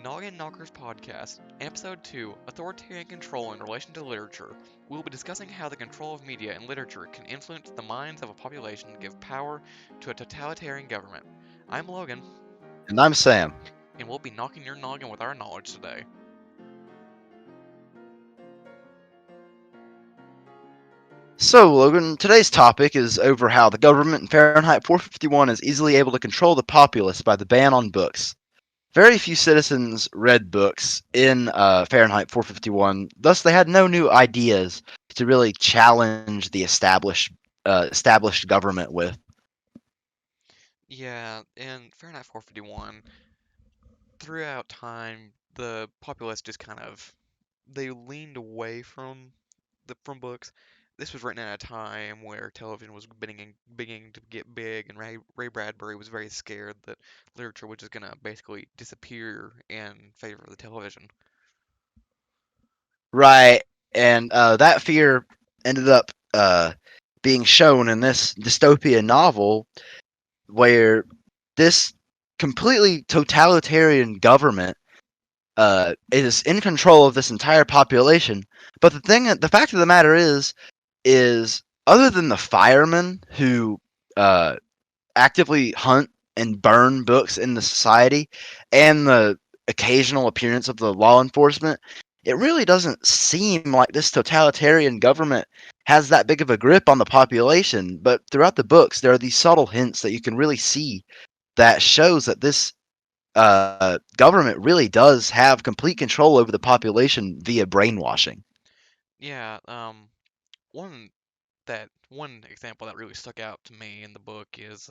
Noggin Knockers Podcast, Episode 2 Authoritarian Control in Relation to Literature. We will be discussing how the control of media and literature can influence the minds of a population and give power to a totalitarian government. I'm Logan, And I'm Sam. and we'll be knocking your noggin with our knowledge today. So, Logan, today's topic is over how the government in Fahrenheit 451 is easily able to control the populace by the ban on books. Very few citizens read books in Fahrenheit 451, thus they had no new ideas to really challenge the established government with. Yeah, in Fahrenheit 451, throughout time, the populace just they leaned away from books. This was written at a time where television was beginning to get big, and Ray Bradbury was very scared that literature was just gonna basically disappear in favor of the television. Right, and that fear ended up being shown in this dystopian novel where this completely totalitarian government is in control of this entire population. But the fact of the matter is other than the firemen who uh, actively hunt and burn books in the society, and the occasional appearance of the law enforcement, it really doesn't seem like this totalitarian government has that big of a grip on the population. But throughout the books, there are these subtle hints that you can really see that shows that this government really does have complete control over the population via brainwashing. Yeah, one one example that really stuck out to me in the book is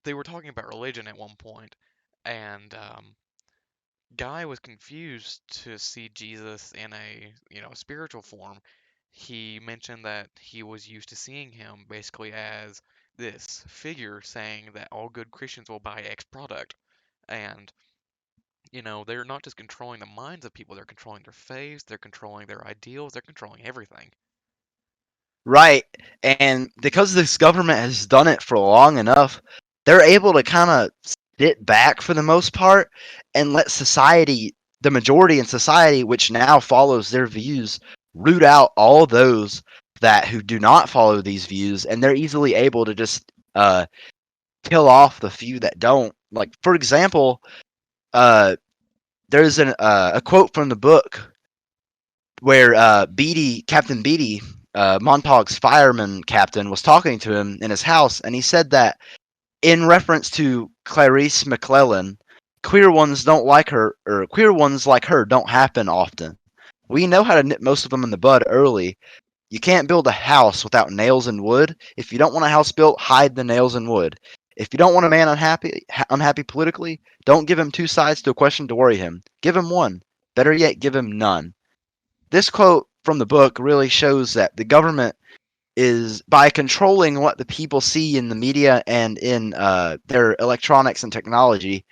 they were talking about religion at one point, and Guy was confused to see Jesus in a, spiritual form. He mentioned that he was used to seeing him basically as this figure saying that all good Christians will buy X product. And, they're not just controlling the minds of people, they're controlling their faiths, they're controlling their ideals, they're controlling everything. Right. And because this government has done it for long enough, they're able to kind of sit back for the most part and let society, the majority in society, which now follows their views, root out all those that who do not follow these views, and they're easily able to just kill off the few that don't. Like, for example, uh, there's a quote from the book where Captain Beatty, Montauk's fireman captain, was talking to him in his house, and he said that in reference to Clarice McClellan, queer ones like her don't happen often. We know how to nip most of them in the bud early. You can't build a house without nails and wood. If you don't want a house built, hide the nails and wood. If you don't want a man unhappy politically, don't give him two sides to a question to worry him. Give him one. Better yet, give him none. This quote from the book really shows that the government is, by controlling what the people see in the media and in their electronics and technology,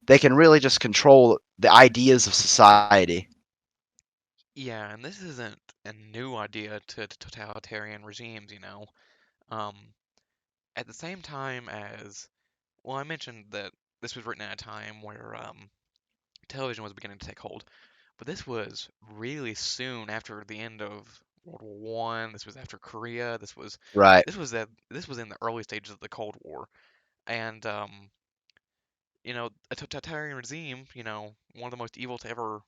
they can really just control the ideas of society. Yeah, and this isn't a new idea to totalitarian regimes. Um, at the same time as, well, I mentioned that this was written at a time where television was beginning to take hold. But this was really soon after the end of World War One. This was after Korea. Right. This was in the early stages of the Cold War. And a totalitarian regime, one of the most evil to ever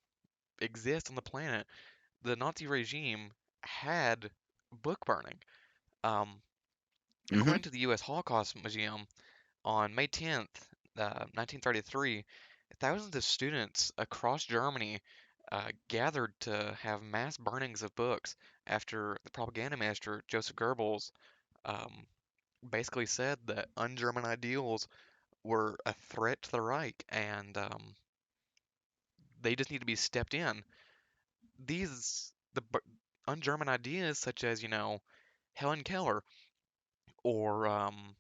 exist on the planet, the Nazi regime had book burning. Um, Hmm. According to the U.S. Holocaust Museum, on May 10th, 1933, thousands of students across Germany gathered to have mass burnings of books after the propaganda minister Joseph Goebbels um, basically said that un-German ideals were a threat to the Reich, and they just need to be stepped in. The un-German ideas, such as Helen Keller or um,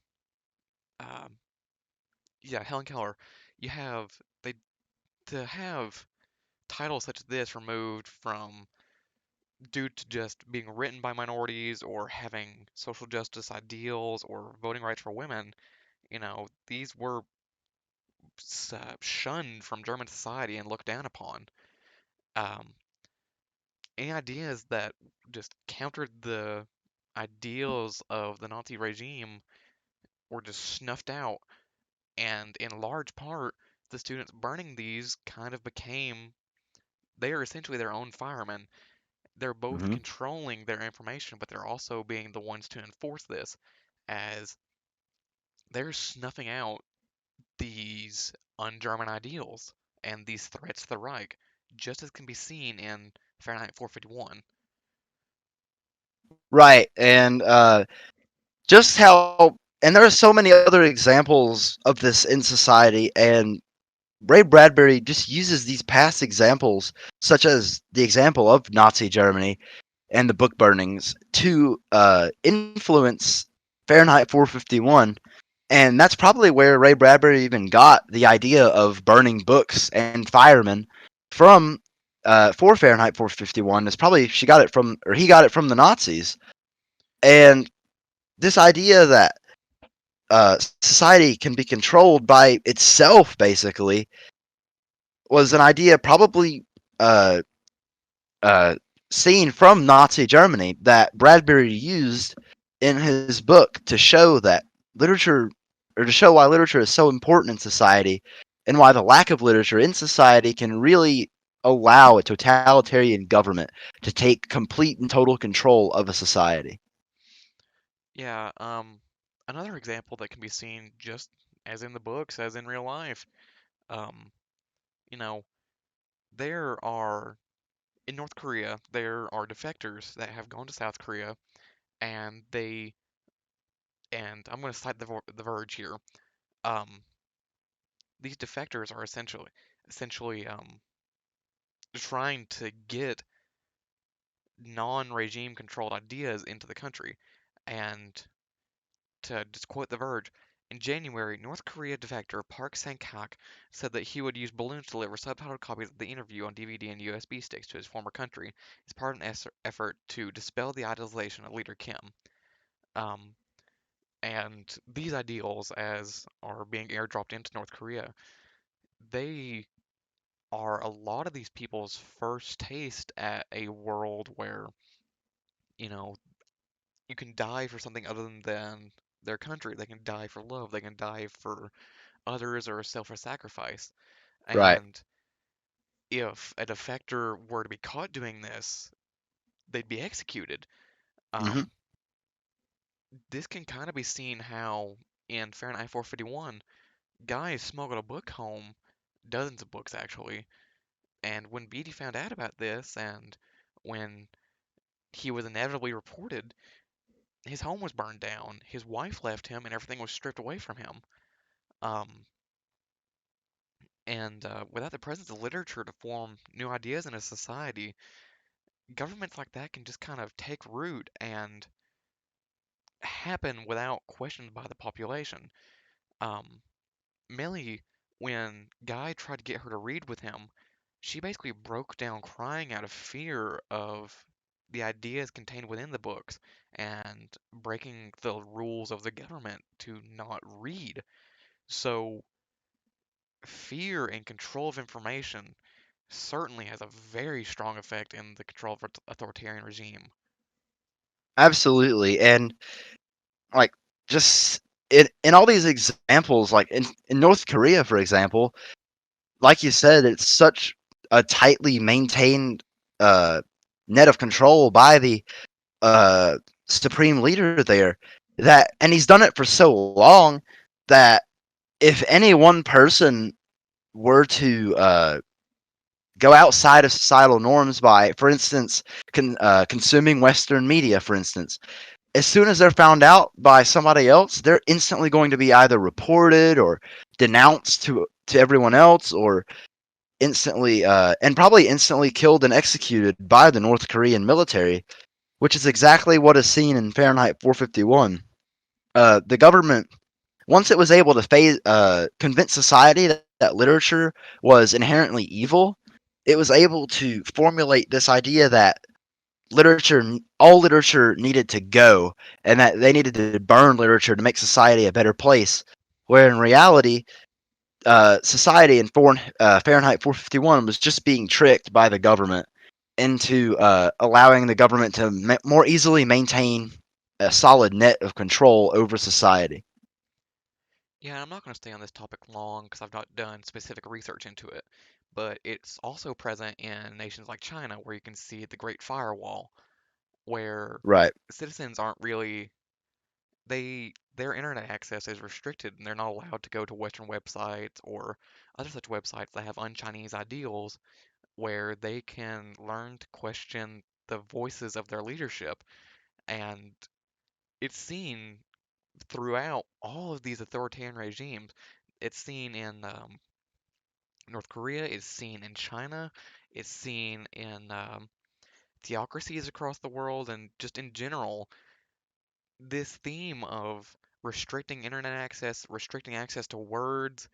yeah, Helen Keller, you have they to have titles such as this removed from due to just being written by minorities or having social justice ideals or voting rights for women, these were shunned from German society and looked down upon. Um, any ideas that just countered the ideals of the Nazi regime were just snuffed out, and in large part, the students burning these kind of became they are essentially their own firemen. They're both Hmm. controlling their information, but they're also being the ones to enforce this, as they're snuffing out these un-German ideals and these threats to the Reich, just as can be seen in Fahrenheit 451. Right, and just how, and there are so many other examples of this in society, and Ray Bradbury just uses these past examples, such as the example of Nazi Germany and the book burnings, to influence Fahrenheit 451. And that's probably where Ray Bradbury even got the idea of burning books and firemen from for Fahrenheit 451. Is probably she got it from, or he got it from the Nazis. And this idea that society can be controlled by itself, basically, was an idea probably uh, uh, seen from Nazi Germany that Bradbury used in his book to show that literature, or to show why literature is so important in society, and why the lack of literature in society can really allow a totalitarian government to take complete and total control of a society. Yeah, another example that can be seen just as in the books, as in real life, um, you know, there are in North Korea, there are defectors that have gone to South Korea, and and I'm going to cite the Verge here. Um, these defectors are essentially trying to get non-regime controlled ideas into the country. And to just quote The Verge, in January, North Korea defector Park Sang-kak said that he would use balloons to deliver subtitled copies of the interview on DVD and USB sticks to his former country as part of an effort to dispel the idealization of leader Kim. Um, and these ideals, as are being airdropped into North Korea, they are a lot of these people's first taste at a world where, you know, you can die for something other than their country. They can die for love. They can die for others or self-sacrifice. Right. And if a defector were to be caught doing this, they'd be executed. Hmm. Um, this can kind of be seen how in Fahrenheit 451, guys smuggled a book home, dozens of books actually, and when Beatty found out about this and when he was inevitably reported, his home was burned down, his wife left him, and everything was stripped away from him. Um, and without the presence of literature to form new ideas in a society, governments like that can just kind of take root and happen without questions by the population. Um, Millie, when Guy tried to get her to read with him, she basically broke down crying out of fear of the ideas contained within the books and breaking the rules of the government to not read. So, fear and control of information certainly has a very strong effect in the control of authoritarian regime. Absolutely. And like, just in all these examples, like in North Korea, for example, like you said, it's such a tightly maintained uh, net of control by the uh, supreme leader there, that, and he's done it for so long that if any one person were to go outside of societal norms by, for instance, consuming Western media, for instance, as soon as they're found out by somebody else, they're instantly going to be either reported or denounced to everyone else, or instantly and probably instantly killed and executed by the North Korean military, which is exactly what is seen in Fahrenheit 451. The government, once it was able to convince society that literature was inherently evil, it was able to formulate this idea that all literature needed to go, and that they needed to burn literature to make society a better place. Where in reality, society in Fahrenheit 451 was just being tricked by the government into allowing the government to more easily maintain a solid net of control over society. Yeah, I'm not going to stay on this topic long because I've not done specific research into it, but it's also present in nations like China where you can see the Great Firewall, where Right, citizens aren't really their internet access is restricted and they're not allowed to go to Western websites or other such websites that have un-Chinese ideals where they can learn to question the voices of their leadership. And it's seen throughout all of these authoritarian regimes. It's seen in North Korea, it's seen in China, it's seen in theocracies across the world, and just in general, this theme of restricting internet access, restricting access to words,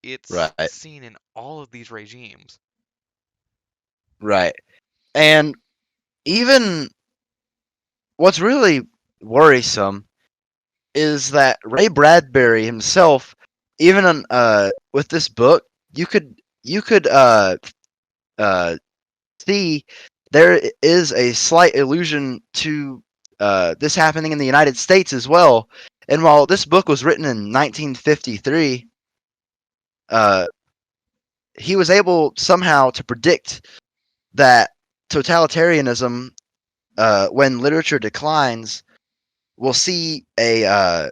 it's right, seen in all of these regimes. right. And even what's really worrisome is that Ray Bradbury himself, even on, with this book, you could uh, see there is a slight allusion to this happening in the United States as well. And while this book was written in 1953, uh, he was able somehow to predict that totalitarianism, when literature declines, will see a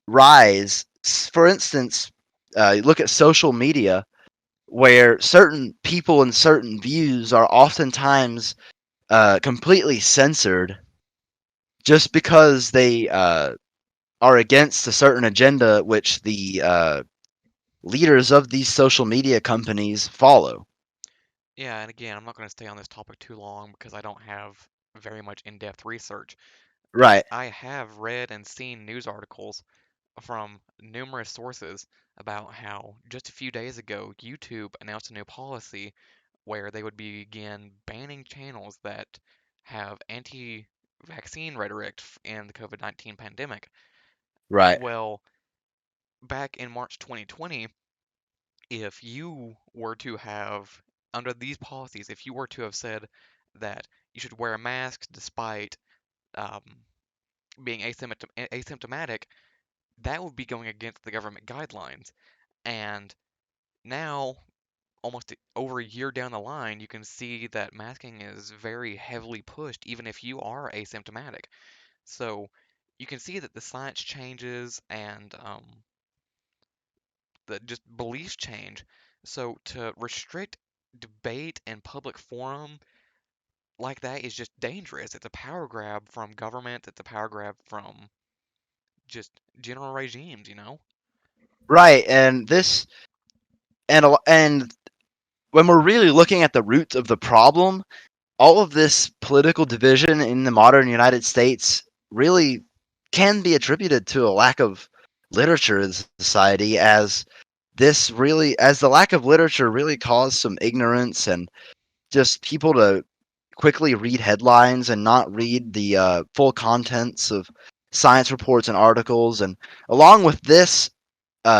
rise. For instance, look at social media, where certain people and certain views are oftentimes completely censored just because they are against a certain agenda which the leaders of these social media companies follow. Yeah, and again, I'm not going to stay on this topic too long because I don't have very much in-depth research, but Right, I have read and seen news articles from numerous sources about how just a few days ago, YouTube announced a new policy where they would begin banning channels that have anti-vaccine rhetoric in the COVID-19 pandemic. right, Well, back in March 2020, if you were to have, under these policies, if you were to have said that you should wear a mask despite um, being asymptomatic, that would be going against the government guidelines. And now, almost over a year down the line, you can see that masking is very heavily pushed, even if you are asymptomatic. So you can see that the science changes and the just beliefs change. So to restrict debate and public forum like that is just dangerous. It's a power grab from government. It's a power grab from just general regimes, you know? right. And when we're really looking at the roots of the problem, all of this political division in the modern United States really can be attributed to a lack of literature in society, as the lack of literature really caused some ignorance and just people to quickly read headlines and not read the full contents of science reports and articles. And along with this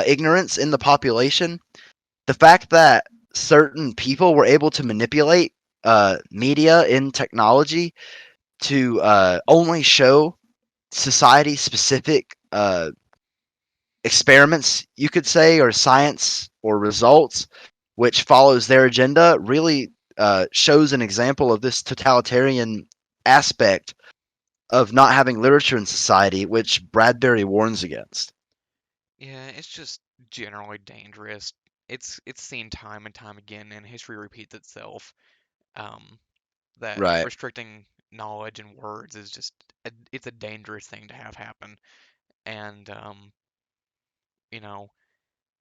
ignorance in the population, the fact that certain people were able to manipulate media in technology to only show society specific experiments, you could say, or science or results, which follows their agenda, really shows an example of this totalitarian aspect of not having literature in society, which Bradbury warns against. Yeah, it's just generally dangerous. It's seen time and time again, and history repeats itself. Um, that Right, restricting knowledge and words is just it's a dangerous thing to have happen. And you know,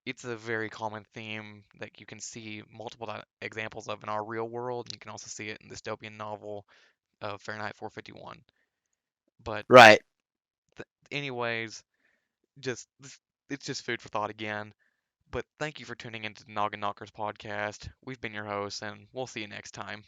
it's a very common theme that you can see multiple examples of in our real world, and you can also see it in the dystopian novel of Fahrenheit 451. But right. anyways, it's just food for thought again. But thank you for tuning into the Noggin Knockers podcast. We've been your hosts, and we'll see you next time.